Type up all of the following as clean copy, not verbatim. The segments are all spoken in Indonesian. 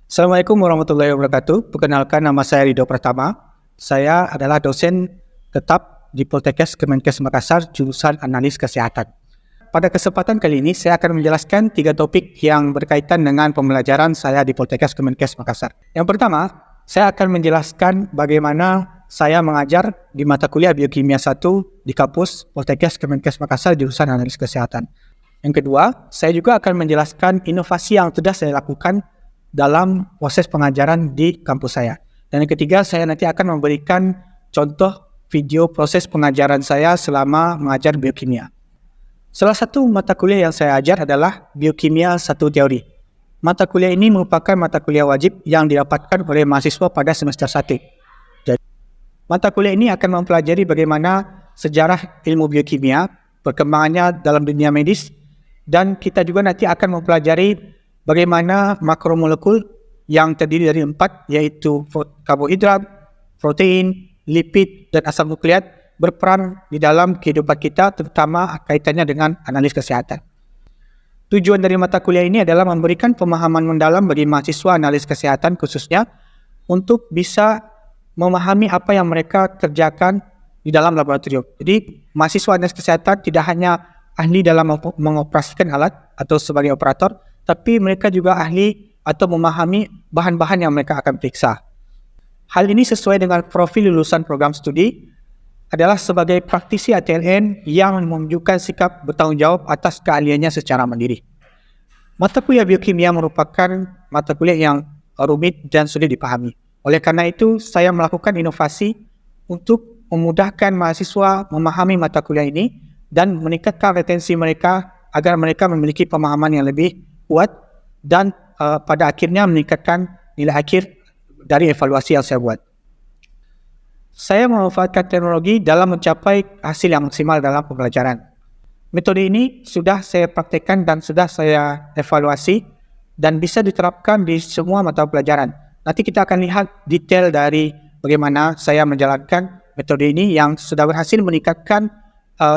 Assalamualaikum warahmatullahi wabarakatuh. Perkenalkan, nama saya Ridho Pratama. Saya adalah dosen tetap di Poltekkes Kemenkes Makassar, jurusan Analis Kesehatan. Pada kesempatan kali ini, saya akan menjelaskan 3 topik yang berkaitan dengan pembelajaran saya di Poltekkes Kemenkes Makassar. Yang pertama, saya akan menjelaskan bagaimana saya mengajar di mata kuliah Biokimia 1 di kampus Poltekkes Kemenkes Makassar, jurusan Analis Kesehatan. Yang kedua, saya juga akan menjelaskan inovasi yang sudah saya lakukan dalam proses pengajaran di kampus saya. Dan yang ketiga, saya nanti akan memberikan contoh video proses pengajaran saya selama mengajar biokimia. Salah satu mata kuliah yang saya ajar adalah Biokimia 1 Teori. Mata kuliah ini merupakan mata kuliah wajib yang didapatkan oleh mahasiswa pada semester 1. Jadi, mata kuliah ini akan mempelajari bagaimana sejarah ilmu biokimia, perkembangannya dalam dunia medis, dan kita juga nanti akan mempelajari bagaimana makromolekul yang terdiri dari 4, yaitu karbohidrat, protein, lipid, dan asam nukleat berperan di dalam kehidupan kita, terutama kaitannya dengan analis kesehatan. Tujuan dari mata kuliah ini adalah memberikan pemahaman mendalam bagi mahasiswa analis kesehatan khususnya untuk bisa memahami apa yang mereka kerjakan di dalam laboratorium. Jadi mahasiswa analis kesehatan tidak hanya ahli dalam mengoperasikan alat atau sebagai operator, tapi mereka juga ahli atau memahami bahan-bahan yang mereka akan periksa. Hal ini sesuai dengan profil lulusan program studi adalah sebagai praktisi ATLN yang menunjukkan sikap bertanggung jawab atas keahliannya secara mandiri. Mata kuliah biokimia merupakan mata kuliah yang rumit dan sulit dipahami. Oleh karena itu, saya melakukan inovasi untuk memudahkan mahasiswa memahami mata kuliah ini dan meningkatkan retensi mereka agar mereka memiliki pemahaman yang lebih kuat dan pada akhirnya meningkatkan nilai akhir dari evaluasi yang saya buat. Saya memanfaatkan teknologi dalam mencapai hasil yang maksimal dalam pembelajaran. Metode ini sudah saya praktekkan dan sudah saya evaluasi dan bisa diterapkan di semua mata pelajaran. Nanti kita akan lihat detail dari bagaimana saya menjalankan metode ini yang sudah berhasil meningkatkan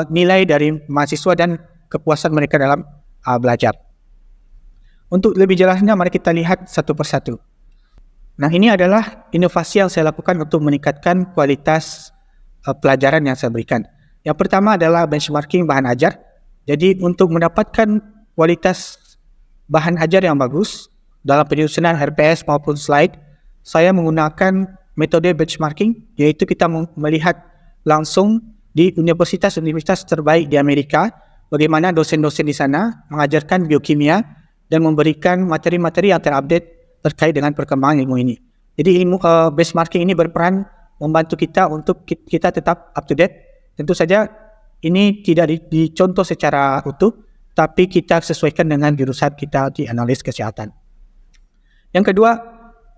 nilai dari mahasiswa dan kepuasan mereka dalam belajar. Untuk lebih jelasnya, mari kita lihat satu persatu. Nah, ini adalah inovasi yang saya lakukan untuk meningkatkan kualitas pelajaran yang saya berikan. Yang pertama adalah benchmarking bahan ajar. Jadi, untuk mendapatkan kualitas bahan ajar yang bagus dalam penyusunan RPS maupun slide, saya menggunakan metode benchmarking, yaitu kita melihat langsung di universitas-universitas terbaik di Amerika, bagaimana dosen-dosen di sana mengajarkan biokimia dan memberikan materi-materi yang terupdate terkait dengan perkembangan ilmu ini. Jadi ilmu benchmarking ini berperan membantu kita untuk kita tetap up to date. Tentu saja ini tidak dicontoh secara utuh, tapi kita sesuaikan dengan jurusan kita di analis kesehatan. Yang kedua,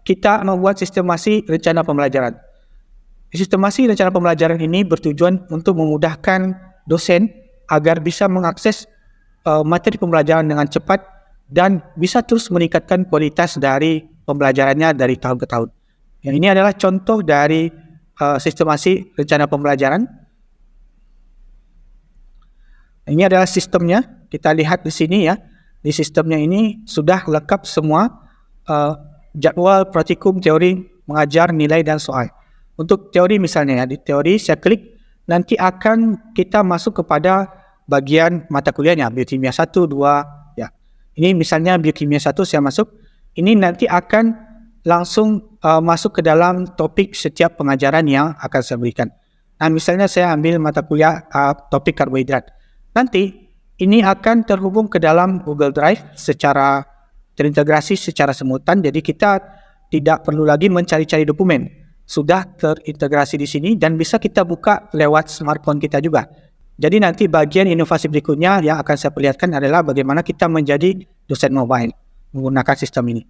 kita membuat sistemasi rencana pembelajaran. Sistemasi rencana pembelajaran ini bertujuan untuk memudahkan dosen agar bisa mengakses materi pembelajaran dengan cepat dan bisa terus meningkatkan kualitas dari pembelajarannya dari tahun ke tahun. Yang ini adalah contoh dari sistemasi rencana pembelajaran. Ini adalah sistemnya. Kita lihat di sini ya. Di sistemnya ini sudah lengkap semua jadwal, praktikum, teori, mengajar, nilai, dan soal. Untuk teori misalnya ya, di teori saya klik, nanti akan kita masuk kepada bagian mata kuliahnya, biokimia 1, 2, ya. Ini misalnya biokimia 1 saya masuk, ini nanti akan langsung masuk ke dalam topik setiap pengajaran yang akan saya berikan. Nah, misalnya saya ambil mata kuliah topik karbohidrat. Nanti ini akan terhubung ke dalam Google Drive secara terintegrasi secara simultan, jadi kita tidak perlu lagi mencari-cari dokumen. Sudah terintegrasi di sini dan bisa kita buka lewat smartphone kita juga. Jadi nanti bagian inovasi berikutnya yang akan saya perlihatkan adalah bagaimana kita menjadi dosen mobile menggunakan sistem ini.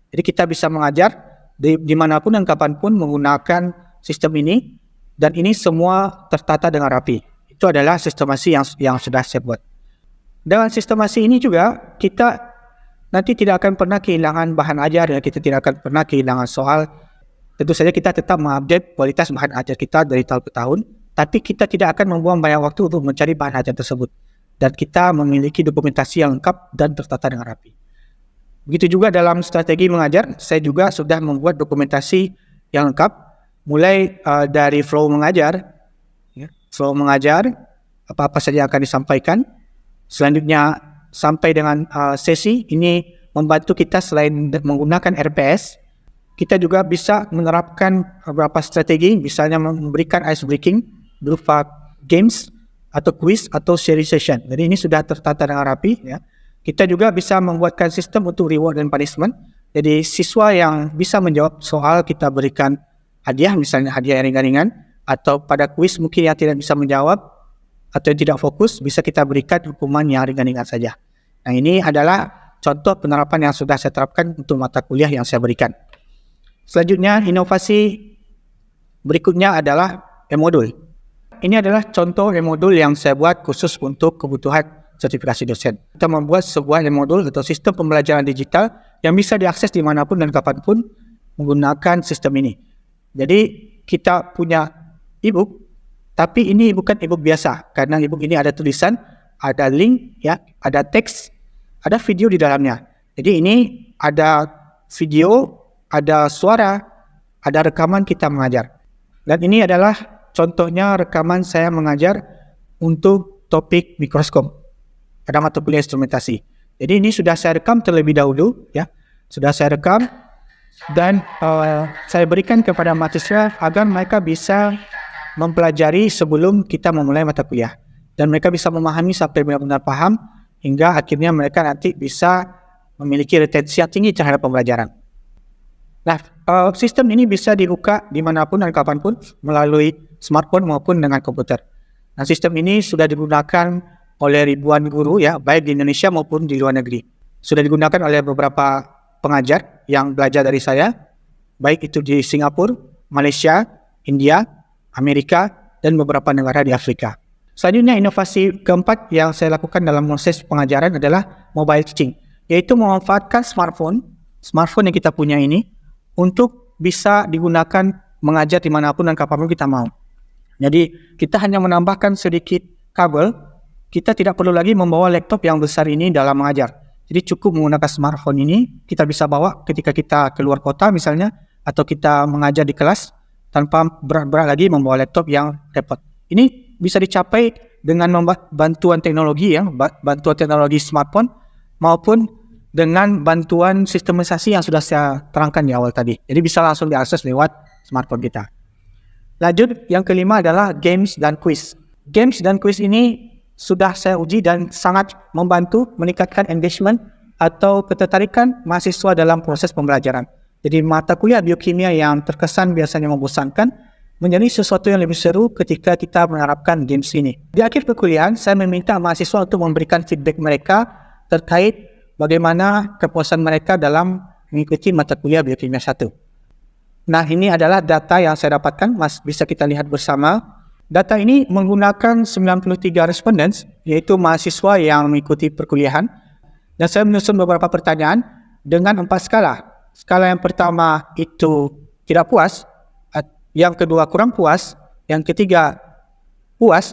Jadi kita bisa mengajar dimanapun dan kapanpun menggunakan sistem ini, dan ini semua tertata dengan rapi. Itu adalah sistemasi yang sudah saya buat. Dengan sistemasi ini juga kita nanti tidak akan pernah kehilangan bahan ajar dan kita tidak akan pernah kehilangan soal. Tentu saja kita tetap mengupdate kualitas bahan ajar kita dari tahun ke tahun, tapi kita tidak akan membuang banyak waktu untuk mencari bahan ajar tersebut. Dan kita memiliki dokumentasi yang lengkap dan tertata dengan rapi. Begitu juga dalam strategi mengajar, saya juga sudah membuat dokumentasi yang lengkap, mulai dari flow mengajar, apa-apa saja yang akan disampaikan. Selanjutnya sampai dengan sesi ini membantu kita selain menggunakan RPS, kita juga bisa menerapkan beberapa strategi, misalnya memberikan ice breaking berupa games atau quiz atau sharing session. Jadi ini sudah tertata dengan rapi, ya. Kita juga bisa membuatkan sistem untuk reward dan punishment. Jadi siswa yang bisa menjawab soal kita berikan hadiah, misalnya hadiah yang ringan-ringan, atau pada kuis mungkin yang tidak bisa menjawab atau yang tidak fokus, bisa kita berikan hukuman yang ringan-ringan saja. Nah, ini adalah contoh penerapan yang sudah saya terapkan untuk mata kuliah yang saya berikan. Selanjutnya, inovasi berikutnya adalah e-modul. Ini adalah contoh e-modul yang saya buat khusus untuk kebutuhan sertifikasi dosen. Kita membuat sebuah e-modul atau sistem pembelajaran digital yang bisa diakses dimanapun dan kapanpun menggunakan sistem ini. Jadi kita punya e-book, tapi ini bukan e-book biasa, karena e-book ini ada tulisan, ada link, ya, ada teks, ada video di dalamnya. Jadi ini ada video, ada suara, ada rekaman kita mengajar. Dan ini adalah contohnya rekaman saya mengajar untuk topik mikroskop pada mata kuliah instrumentasi. Jadi ini sudah saya rekam terlebih dahulu, ya. Sudah saya rekam dan saya berikan kepada mahasiswa agar mereka bisa mempelajari sebelum kita memulai mata kuliah. Dan mereka bisa memahami sampai benar-benar paham hingga akhirnya mereka nanti bisa memiliki retensi yang tinggi terhadap pembelajaran. Nah, sistem ini bisa dibuka dimanapun dan kapanpun melalui smartphone maupun dengan komputer. Nah, sistem ini sudah digunakan oleh ribuan guru, ya, baik di Indonesia maupun di luar negeri. Sudah digunakan oleh beberapa pengajar yang belajar dari saya, baik itu di Singapura, Malaysia, India, Amerika, dan beberapa negara di Afrika. Selanjutnya, inovasi keempat yang saya lakukan dalam proses pengajaran adalah mobile teaching, yaitu memanfaatkan smartphone yang kita punya ini untuk bisa digunakan mengajar dimanapun dan kapanpun kita mau. Jadi, kita hanya menambahkan sedikit kabel. Kita tidak perlu lagi membawa laptop yang besar ini dalam mengajar. Jadi cukup menggunakan smartphone ini, kita bisa bawa ketika kita keluar kota misalnya, atau kita mengajar di kelas, tanpa berat-berat lagi membawa laptop yang repot. Ini bisa dicapai dengan bantuan teknologi, ya, bantuan teknologi smartphone, maupun dengan bantuan sistemisasi yang sudah saya terangkan di awal tadi. Jadi bisa langsung diakses lewat smartphone kita. Lanjut, yang kelima adalah games dan quiz. Games dan quiz ini sudah saya uji dan sangat membantu meningkatkan engagement atau ketertarikan mahasiswa dalam proses pembelajaran. Jadi mata kuliah biokimia yang terkesan biasanya membosankan menjadi sesuatu yang lebih seru ketika kita menerapkan games ini. Di akhir perkuliahan, saya meminta mahasiswa untuk memberikan feedback mereka terkait bagaimana kepuasan mereka dalam mengikuti mata kuliah biokimia 1. Nah, ini adalah data yang saya dapatkan, bisa kita lihat bersama. Data ini menggunakan 93 respondents, yaitu mahasiswa yang mengikuti perkuliahan. Dan saya menyusun beberapa pertanyaan dengan 4 skala. Skala yang pertama itu tidak puas, yang kedua kurang puas, yang ketiga puas,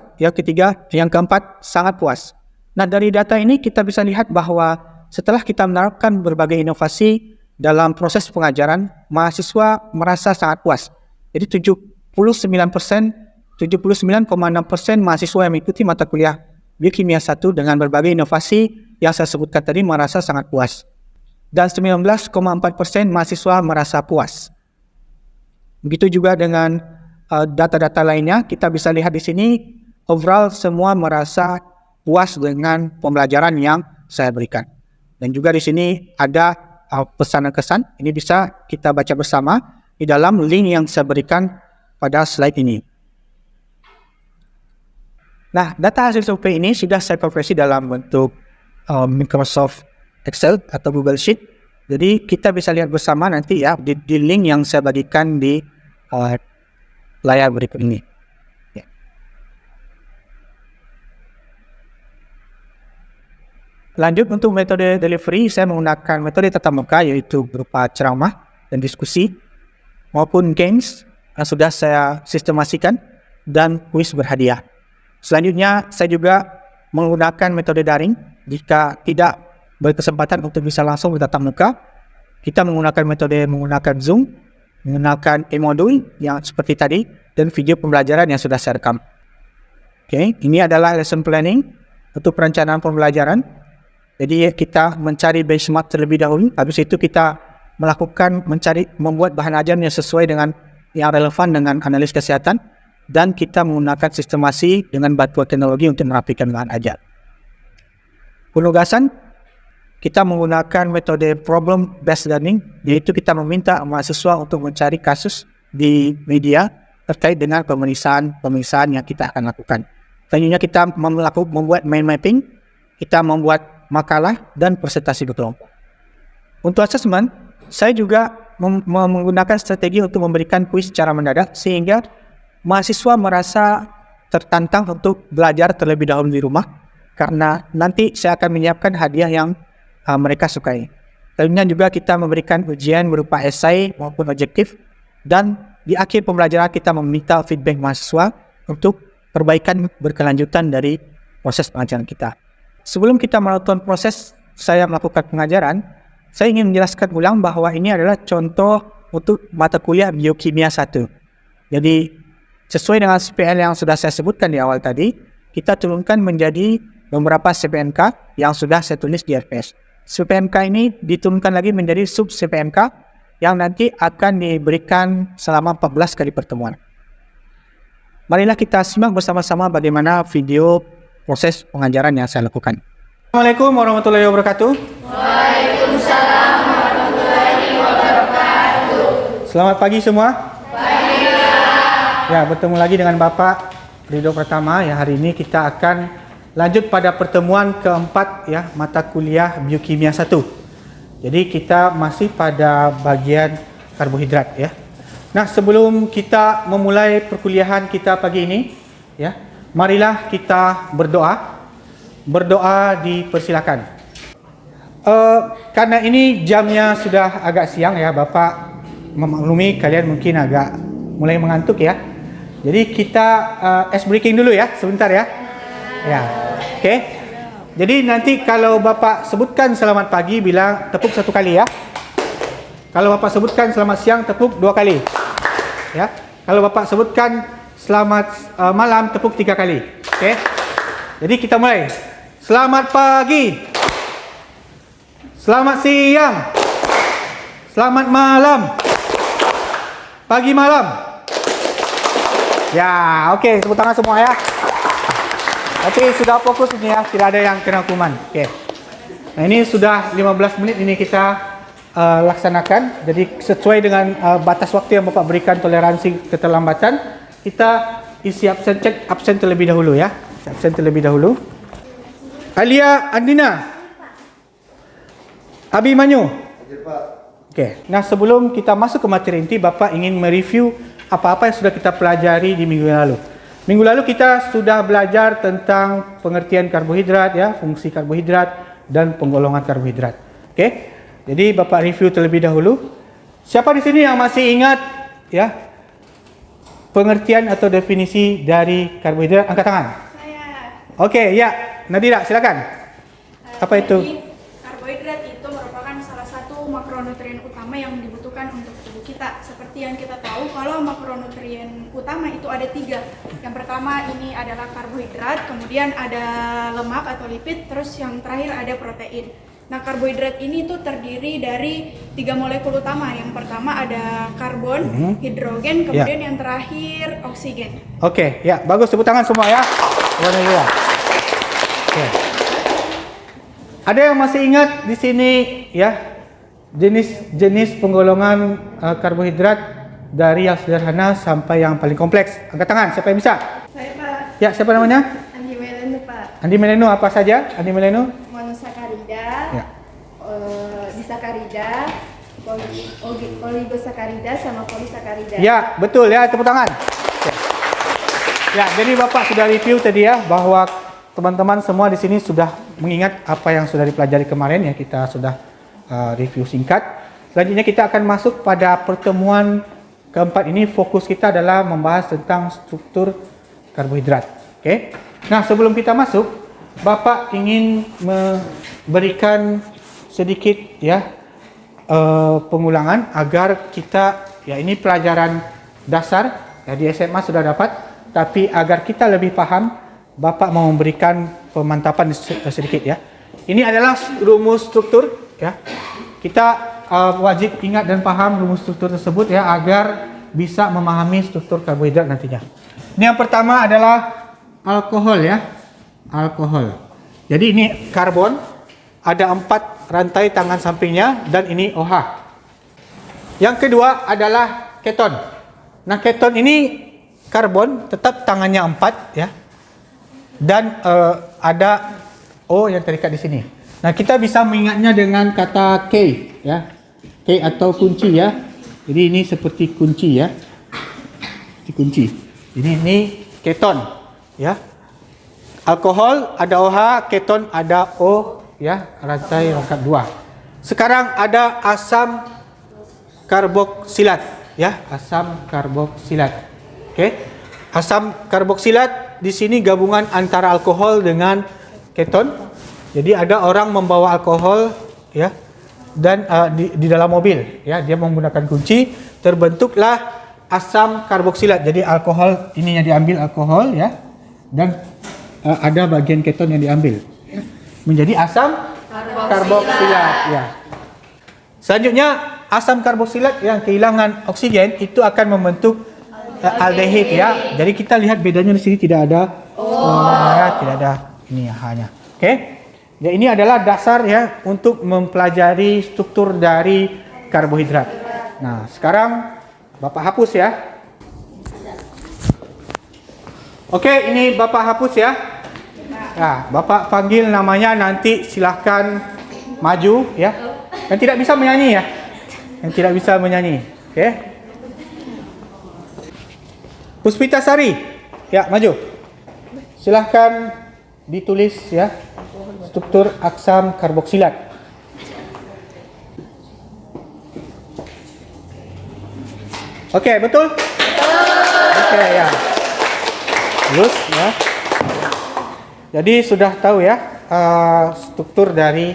yang keempat sangat puas. Nah, dari data ini kita bisa lihat bahwa setelah kita menerapkan berbagai inovasi dalam proses pengajaran, mahasiswa merasa sangat puas. Jadi 79,6% mahasiswa yang mengikuti mata kuliah biokimia 1 dengan berbagai inovasi yang saya sebutkan tadi merasa sangat puas. Dan 19,4% mahasiswa merasa puas. Begitu juga dengan data-data lainnya, kita bisa lihat di sini overall semua merasa puas dengan pembelajaran yang saya berikan. Dan juga di sini ada pesan dan kesan, ini bisa kita baca bersama di dalam link yang saya berikan pada slide ini. Nah, data hasil survei ini sudah saya konversi dalam bentuk Microsoft Excel atau Google Sheet. Jadi kita bisa lihat bersama nanti, ya, di link yang saya bagikan di layar berikut ini. Ya. Lanjut, untuk metode delivery, saya menggunakan metode tatap muka, yaitu berupa ceramah dan diskusi, maupun games yang sudah saya sistemasikan, dan kuis berhadiah. Selanjutnya, saya juga menggunakan metode daring jika tidak berkesempatan untuk bisa langsung bertatap muka. Kita menggunakan Zoom, menggunakan e-modul yang seperti tadi, dan video pembelajaran yang sudah saya rekam. Oke, ini adalah lesson planning untuk perencanaan pembelajaran. Jadi kita mencari benchmark terlebih dahulu, habis itu kita membuat bahan ajar yang sesuai dengan yang relevan dengan analis kesehatan, dan kita menggunakan sistemasi dengan bantuan teknologi untuk merapikan bahan ajar. Penugasan, kita menggunakan metode problem based learning, yaitu kita meminta mahasiswa untuk mencari kasus di media terkait dengan pemeriksaan yang kita akan lakukan. Selanjutnya kita membuat mind mapping, kita membuat makalah dan presentasi berkelompok. Untuk asesmen, saya juga menggunakan strategi untuk memberikan kuis secara mendadak sehingga mahasiswa merasa tertantang untuk belajar terlebih dahulu di rumah, karena nanti saya akan menyiapkan hadiah yang mereka sukai. Selanjutnya juga kita memberikan ujian berupa esai maupun objektif, dan di akhir pembelajaran kita meminta feedback mahasiswa untuk perbaikan berkelanjutan dari proses pengajaran kita. Sebelum kita melakukan proses saya melakukan pengajaran, saya ingin menjelaskan ulang bahwa ini adalah contoh untuk mata kuliah biokimia 1. Jadi sesuai dengan CPL yang sudah saya sebutkan di awal tadi, kita turunkan menjadi beberapa CPNK yang sudah saya tulis di RPS. CPNK ini diturunkan lagi menjadi sub CPNK yang nanti akan diberikan selama 14 kali pertemuan. Marilah kita simak bersama-sama bagaimana video proses pengajaran yang saya lakukan. Assalamualaikum warahmatullahi wabarakatuh. Waalaikumsalam warahmatullahi wabarakatuh. Selamat pagi semua. Pagi. Ya, bertemu lagi dengan Bapak Ridho Pratama. Ya, hari ini kita akan lanjut pada pertemuan keempat ya, mata kuliah biokimia 1. Jadi kita masih pada bagian karbohidrat ya. Nah, sebelum kita memulai perkuliahan kita pagi ini ya, marilah kita berdoa. Berdoa dipersilakan. Karena ini jamnya sudah agak siang ya, Bapak memaklumi kalian mungkin agak mulai mengantuk ya. Jadi kita ice breaking dulu ya, sebentar ya. Ya, oke. Jadi nanti kalau Bapak sebutkan selamat pagi, bilang tepuk 1 kali ya. Kalau Bapak sebutkan selamat siang, tepuk 2 kali. Ya. Kalau Bapak sebutkan selamat malam, tepuk 3 kali. Oke. Jadi kita mulai. Selamat pagi. Selamat siang. Selamat malam. Pagi malam. Ya, oke, tepuk tangan semua ya. Tapi sudah fokus ini ya, tidak ada yang kena hukuman. Oke. Nah, ini sudah 15 menit ini kita laksanakan. Jadi sesuai dengan batas waktu yang Bapak berikan, toleransi keterlambatan, kita isi absen, cek absen terlebih dahulu ya. Absen terlebih dahulu. Alia Andina. Abimanyu. Oke. Nah, sebelum kita masuk ke materi inti, Bapak ingin mereview apa-apa yang sudah kita pelajari di minggu lalu. Minggu lalu kita sudah belajar tentang pengertian karbohidrat ya, fungsi karbohidrat dan penggolongan karbohidrat. Oke. Jadi Bapak review terlebih dahulu. Siapa di sini yang masih ingat ya pengertian atau definisi dari karbohidrat? Angkat tangan. Saya. Oke, ya. Nadira, silakan. Apa itu? Karbohidrat itu merupakan salah satu makronutrien utama yang dibutuhkan untuk tubuh kita. Seperti yang kita tahu, kalau makronutrien utama itu ada 3. Yang pertama ini adalah karbohidrat, kemudian ada lemak atau lipid, terus yang terakhir ada protein. Nah, karbohidrat ini tuh terdiri dari 3 molekul utama. Yang pertama ada karbon, hidrogen, kemudian yang terakhir oksigen. Oke, ya, bagus, tepuk tangan semua ya. Oke. Ada yang masih ingat di sini ya jenis-jenis penggolongan karbohidrat dari yang sederhana sampai yang paling kompleks? Angkat tangan, siapa yang bisa? Saya, Pak. Ya, siapa namanya? Andi Melenu, Pak. Andi Melenu, apa saja? Andi Melenu? Monosakarida, Ya. disakarida, oligosakarida, sama polisakarida. Ya, betul ya, tepuk tangan. Oke. Ya, jadi Bapak sudah review tadi ya bahwa teman-teman semua di sini sudah mengingat apa yang sudah dipelajari kemarin ya, kita sudah review singkat. Selanjutnya kita akan masuk pada pertemuan keempat ini. Fokus kita adalah membahas tentang struktur karbohidrat. Oke. Nah, sebelum kita masuk, Bapak ingin memberikan sedikit ya pengulangan agar kita, ya ini pelajaran dasar ya di SMA sudah dapat, tapi agar kita lebih paham, Bapak mau memberikan pemantapan sedikit ya. Ini adalah rumus struktur ya. Kita wajib ingat dan paham rumus struktur tersebut ya agar bisa memahami struktur karbohidrat nantinya. Ini yang pertama adalah alkohol ya. Alkohol. Jadi ini karbon, ada 4 rantai tangan sampingnya dan ini OH. Yang kedua adalah keton. Nah, keton ini karbon tetap tangannya 4 ya. Dan ada O yang terikat di sini. Nah, kita bisa mengingatnya dengan kata K ya. K atau kunci ya. Jadi ini seperti kunci ya. Seperti kunci. Ini keton ya. Alkohol ada OH, keton ada O ya, rantai rangkap 2. Sekarang ada asam karboksilat ya, asam karboksilat. Okey. Asam karboksilat di sini gabungan antara alkohol dengan keton. Jadi ada orang membawa alkohol ya dan di dalam mobil ya, dia menggunakan kunci, terbentuklah asam karboksilat. Jadi alkohol ini yang diambil alkohol ya, dan ada bagian keton yang diambil ya, menjadi asam karboksilat ya. Selanjutnya asam karboksilat yang kehilangan oksigen itu akan membentuk aldehid ya. Jadi kita lihat bedanya di sini tidak ada ya, tidak ada ini hanya. Okey. Ya, ini adalah dasar ya untuk mempelajari struktur dari karbohidrat. Nah, sekarang Bapak hapus ya. Okey, ini Bapak hapus ya. Nah, Bapak panggil namanya, nanti silahkan maju ya. Yang tidak bisa menyanyi ya. Yang tidak bisa menyanyi. Okey. Puspitasari. Ya, maju. Silahkan ditulis ya. Struktur asam karboksilat. Okey, betul? Okey ya. Terus ya. Jadi sudah tahu ya struktur dari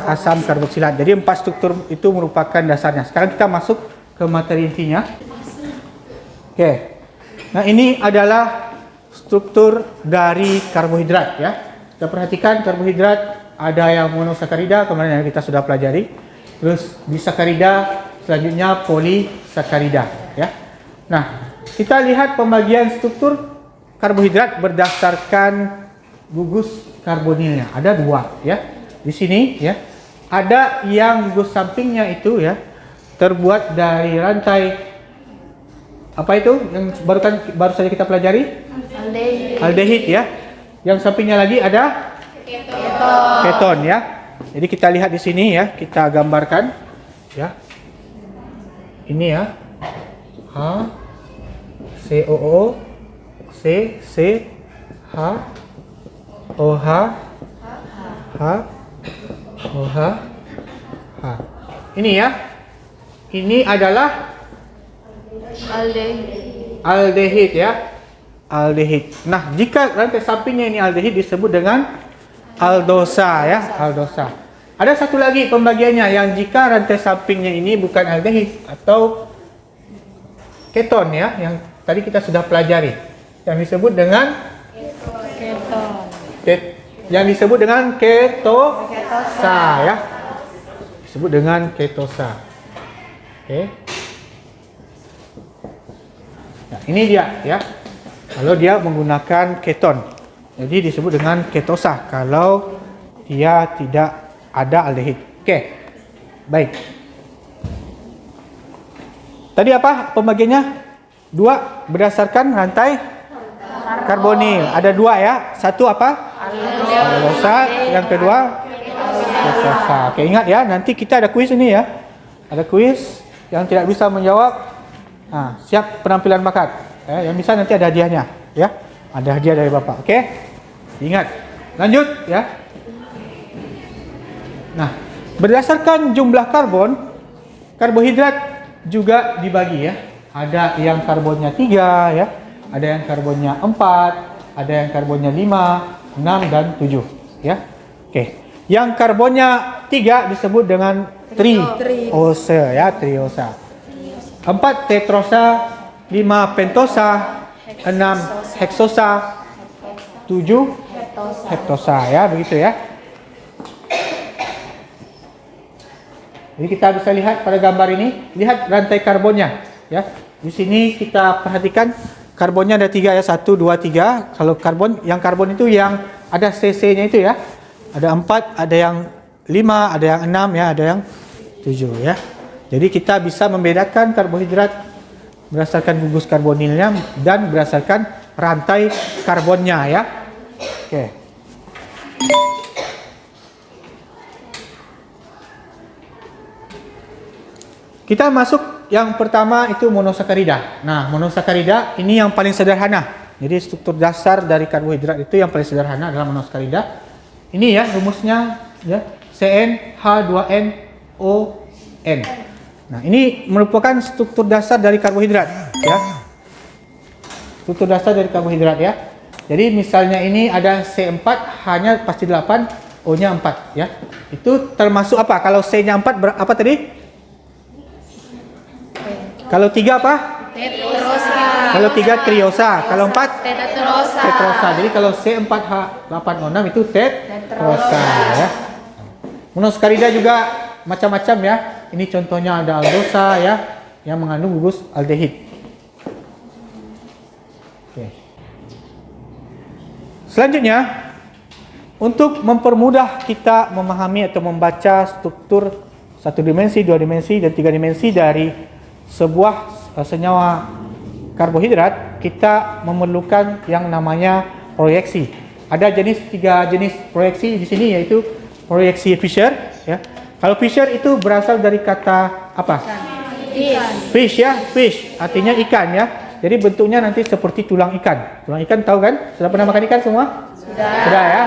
asam karboksilat. Jadi 4 struktur itu merupakan dasarnya. Sekarang kita masuk ke materi intinya. Okey. Nah, ini adalah struktur dari karbohidrat ya. Kita perhatikan karbohidrat ada yang monosakarida, kemarin yang kita sudah pelajari. Terus disakarida, selanjutnya polisakarida ya. Nah, kita lihat pembagian struktur karbohidrat berdasarkan gugus karbonilnya. Ada 2 ya. Di sini ya. Ada yang gugus sampingnya itu ya terbuat dari rantai apa itu yang baru saja kita pelajari? Aldehid ya. Yang sampingnya lagi ada keton ya. Jadi kita lihat di sini ya, kita gambarkan ya. Ini ya. H COO C H OH H OH H. Ini ya. Ini adalah aldehid ya. Aldehid. Nah, jika rantai sampingnya ini aldehid disebut dengan aldosa ya, aldosa. Ada satu lagi pembagiannya yang jika rantai sampingnya ini bukan aldehid atau keton ya, yang tadi kita sudah pelajari, yang disebut dengan keton. Yang disebut dengan ketosa ya. Disebut dengan ketosa. Oke. Nah, ini dia ya. Kalau dia menggunakan keton, jadi disebut dengan ketosa. Kalau dia tidak ada aldehid. Oke, baik. Tadi apa pembagiannya? 2 berdasarkan rantai karbonil. Ada 2 ya. Satu apa? Aldosa. Yang kedua ketosa. Oke, ingat ya. Nanti kita ada kuis ini ya. Ada kuis yang tidak bisa menjawab. Nah, siap penampilan bakat. Yang bisa nanti ada hadiahnya ya. Ada hadiah dari Bapak. Oke. Ingat. Lanjut ya. Nah, berdasarkan jumlah karbon, karbohidrat juga dibagi ya. Ada yang karbonnya 3 ya. Ada yang karbonnya 4, ada yang karbonnya 5, 6 dan 7 ya. Oke. Yang karbonnya 3 disebut dengan triosa ya, triosa. 4 tetrosa, 5 pentosa, 6 heksosa, 7 heptosa ya, begitu ya. Jadi kita bisa lihat pada gambar ini, lihat rantai karbonnya ya. Di sini kita perhatikan karbonnya ada 3 ya, 1, 2, 3. Kalau karbon itu yang ada CC-nya itu ya. Ada 4, ada yang 5, ada yang 6 ya, ada yang 7 ya. Jadi kita bisa membedakan karbohidrat berdasarkan gugus karbonilnya dan berdasarkan rantai karbonnya ya. Oke. Kita masuk yang pertama itu monosakarida. Nah, monosakarida ini yang paling sederhana. Jadi struktur dasar dari karbohidrat itu yang paling sederhana adalah monosakarida. Ini ya rumusnya ya, CN H2NON. Nah, ini merupakan struktur dasar dari karbohidrat ya. Struktur dasar dari karbohidrat ya. Jadi misalnya ini ada C4 hanya pasti 8, O-nya 4 ya. Itu termasuk apa? Kalau C-nya 4 apa tadi? Kalau 3 apa? Tetrosa. Kalau 3 triosa, kalau 4 Tetrosa. tetrosa. Jadi kalau C4H8O6 itu tetrosa ya. Monosakarida juga macam-macam ya. Ini contohnya ada aldosa ya yang mengandung gugus aldehid. Oke. Selanjutnya, untuk mempermudah kita memahami atau membaca struktur 1 dimensi, 2 dimensi dan 3 dimensi dari sebuah senyawa karbohidrat, kita memerlukan yang namanya proyeksi. Ada 3 jenis proyeksi di sini, yaitu proyeksi Fischer ya. Kalau Fischer itu berasal dari kata apa? Fish ya, fish artinya ikan ya. Jadi bentuknya nanti seperti tulang ikan. Tulang ikan tahu kan? Sudah pernah makan ikan semua? Sudah ya.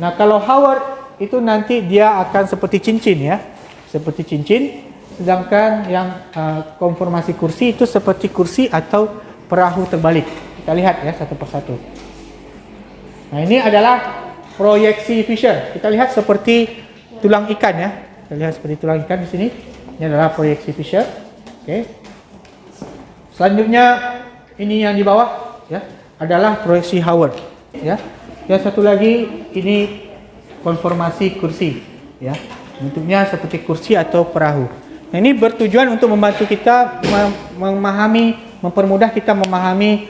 Nah, kalau Howard itu nanti dia akan seperti cincin ya. Seperti cincin. Sedangkan yang konformasi kursi itu seperti kursi atau perahu terbalik. Kita lihat ya satu persatu. Nah, ini adalah proyeksi Fischer. Kita lihat seperti tulang ikan ya. Kita lihat seperti tulang ikan di sini. Ini adalah proyeksi Fischer. Oke. Selanjutnya ini yang di bawah ya adalah proyeksi Howard ya. Yang satu lagi ini konformasi kursi ya. Bentuknya seperti kursi atau perahu. Nah, ini bertujuan untuk membantu kita mempermudah kita memahami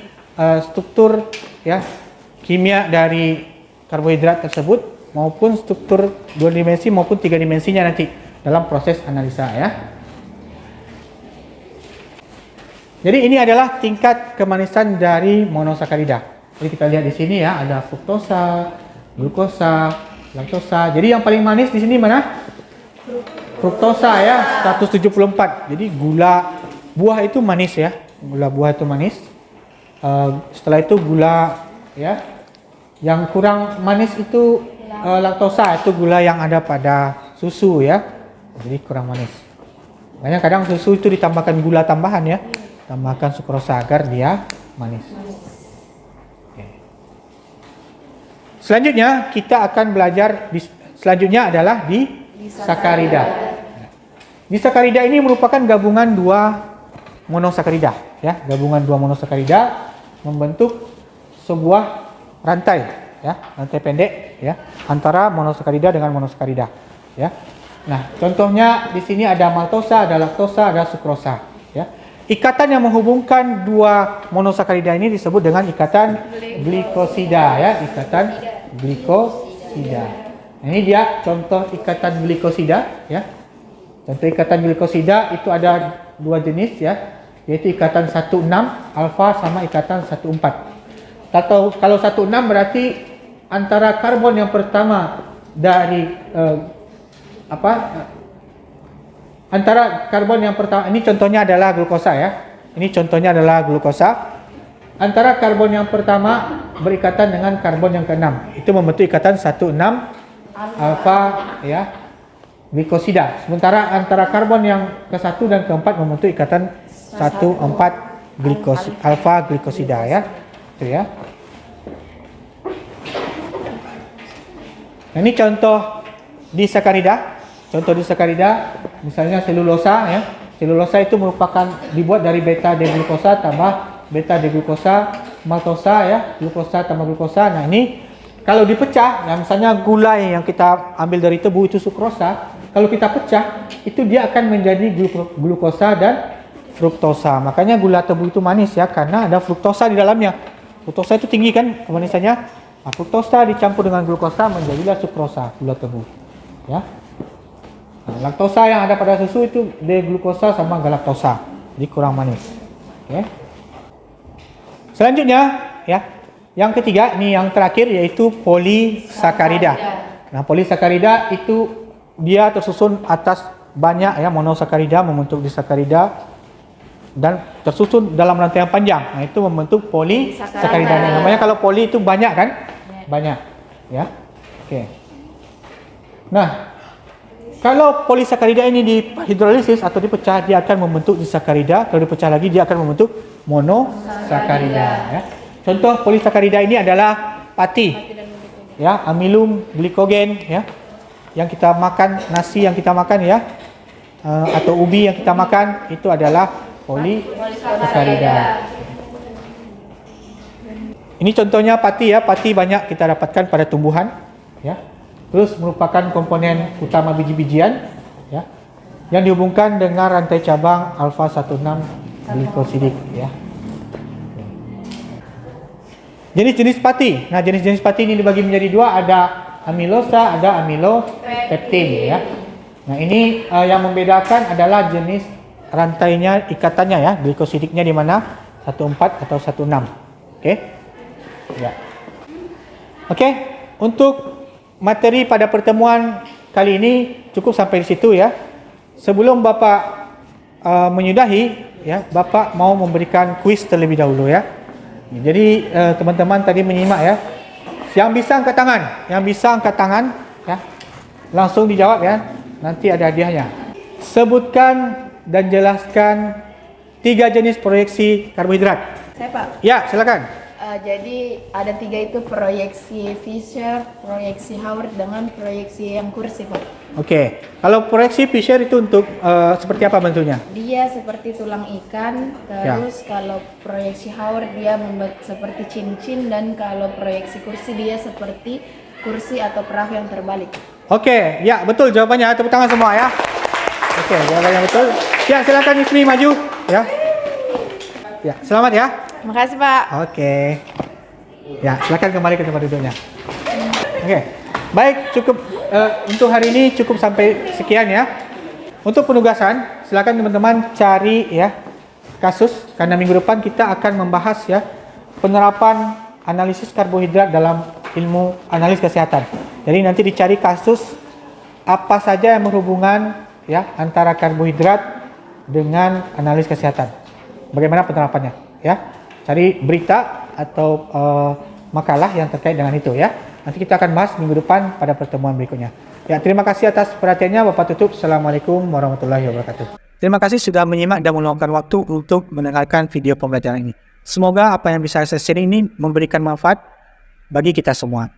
struktur ya kimia dari karbohidrat tersebut maupun struktur 2 dimensi maupun 3 dimensinya nanti dalam proses analisa ya. Jadi ini adalah tingkat kemanisan dari monosakarida. Jadi kita lihat di sini ya, ada fruktosa, glukosa, laktosa. Jadi yang paling manis di sini mana? Fruktosa ya, 174. Jadi gula buah itu manis ya. Gula buah itu manis. Setelah itu gula ya. Yang kurang manis itu laktosa, itu gula yang ada pada susu ya. Jadi kurang manis. Makanya kadang susu itu ditambahkan gula tambahan ya. Tambahkan sukrosa agar dia manis. Oke. Selanjutnya kita akan belajar selanjutnya adalah di sakarida. Disakarida ini merupakan gabungan 2 monosakarida ya, gabungan 2 monosakarida membentuk sebuah rantai ya, rantai pendek ya antara monosakarida dengan monosakarida ya. Nah, contohnya di sini ada maltosa, ada laktosa, ada sukrosa ya. Ikatan yang menghubungkan 2 monosakarida ini disebut dengan ikatan glikosida ya, ikatan glikosida. Nah, ini dia contoh ikatan glikosida ya. Contoh ikatan glikosida itu ada 2 jenis ya, yaitu ikatan 1,6 alfa sama ikatan 1,4. Kalau 1,6 berarti antara karbon yang pertama dari antara karbon yang pertama, ini contohnya adalah glukosa ya. Ini contohnya adalah glukosa. Antara karbon yang pertama berikatan dengan karbon yang ke-6. Itu membentuk ikatan 1,6 alfa ya glikosida. Sementara antara karbon yang ke-1 dan ke-4 membentuk ikatan 1,4 alfa glikosida ya. Itu ya. Nah, ini contoh disakarida. Contoh disakarida, misalnya selulosa ya. Selulosa itu merupakan dibuat dari beta deglukosa tambah beta deglukosa maltosa ya, glukosa tambah glukosa. Nah, ini kalau dipecah, ya misalnya gulai yang kita ambil dari tebu itu sukrosa, kalau kita pecah, itu dia akan menjadi glukosa dan fruktosa. Makanya gula tebu itu manis ya, karena ada fruktosa di dalamnya. Fruktosa itu tinggi kan kemanisannya. Nah, fruktosa dicampur dengan glukosa menjadilah sukrosa, gula tebu. Ya. Nah, laktosa yang ada pada susu itu deglukosa sama galaktosa, jadi kurang manis. Oke. Selanjutnya, ya, yang ketiga, ini yang terakhir yaitu polisakarida. Nah, polisakarida itu dia tersusun atas banyak ya monosakarida membentuk disakarida dan tersusun dalam rantai yang panjang. Nah, itu membentuk polisakarida. Nah, namanya kalau poli itu banyak kan? Banyak, ya. Oke. Nah, kalau polisakarida ini dihidrolisis atau dipecah, dia akan membentuk disakarida. Kalau dipecah lagi, dia akan membentuk monosakarida. Ya. Contoh polisakarida ini adalah pati, ya, amilum glikogen, ya, yang kita makan, nasi yang kita makan, ya, atau ubi yang kita makan, itu adalah polisakarida. Ini contohnya pati, ya, pati banyak kita dapatkan pada tumbuhan, ya. Terus merupakan komponen utama biji-bijian, ya, yang dihubungkan dengan rantai cabang alfa 16 glikosidik, ya. Jenis-jenis pati. Nah, jenis-jenis pati ini dibagi menjadi dua, ada amilosa, ada amilopeptin, ya. Nah, ini yang membedakan adalah jenis rantainya, ikatannya, ya, glikosidiknya di mana 14 atau 16. Oke. Ya. Oke, untuk materi pada pertemuan kali ini cukup sampai di situ, ya. Sebelum Bapak menyudahi, ya, Bapak mau memberikan kuis terlebih dahulu, ya. Jadi teman-teman tadi menyimak, ya. Yang bisa angkat tangan, ya, langsung dijawab, ya. Nanti ada hadiahnya. Sebutkan dan jelaskan 3 jenis proyeksi karbohidrat. Saya Pak. Ya, silakan. Jadi ada 3 itu, proyeksi Fisher, proyeksi Howard, dengan proyeksi yang kursi Pak. Oke. Kalau proyeksi Fisher itu untuk seperti apa bentuknya? Dia seperti tulang ikan, terus kalau proyeksi Howard dia membentuk seperti cincin, dan kalau proyeksi kursi dia seperti kursi atau perahu yang terbalik. Oke, ya betul jawabannya. Tepuk tangan semua, ya. Oke, jawabannya betul. Ya, silakan Ismi maju, ya. Ya, selamat ya. Makasih Pak. Oke. Ya, silakan kembali ke tempat duduknya. Oke. Baik, cukup untuk hari ini cukup sampai sekian, ya. Untuk penugasan, silakan teman-teman cari, ya, kasus, karena minggu depan kita akan membahas, ya, penerapan analisis karbohidrat dalam ilmu analis kesehatan. Jadi nanti dicari kasus apa saja yang berhubungan, ya, antara karbohidrat dengan analis kesehatan. Bagaimana penerapannya, ya? Cari berita atau makalah yang terkait dengan itu, ya. Nanti kita akan bahas minggu depan pada pertemuan berikutnya. Ya, terima kasih atas perhatiannya. Bapak tutup. Assalamualaikum warahmatullahi wabarakatuh. Terima kasih sudah menyimak dan meluangkan waktu untuk mendengarkan video pembelajaran ini. Semoga apa yang bisa saya sharing ini memberikan manfaat bagi kita semua.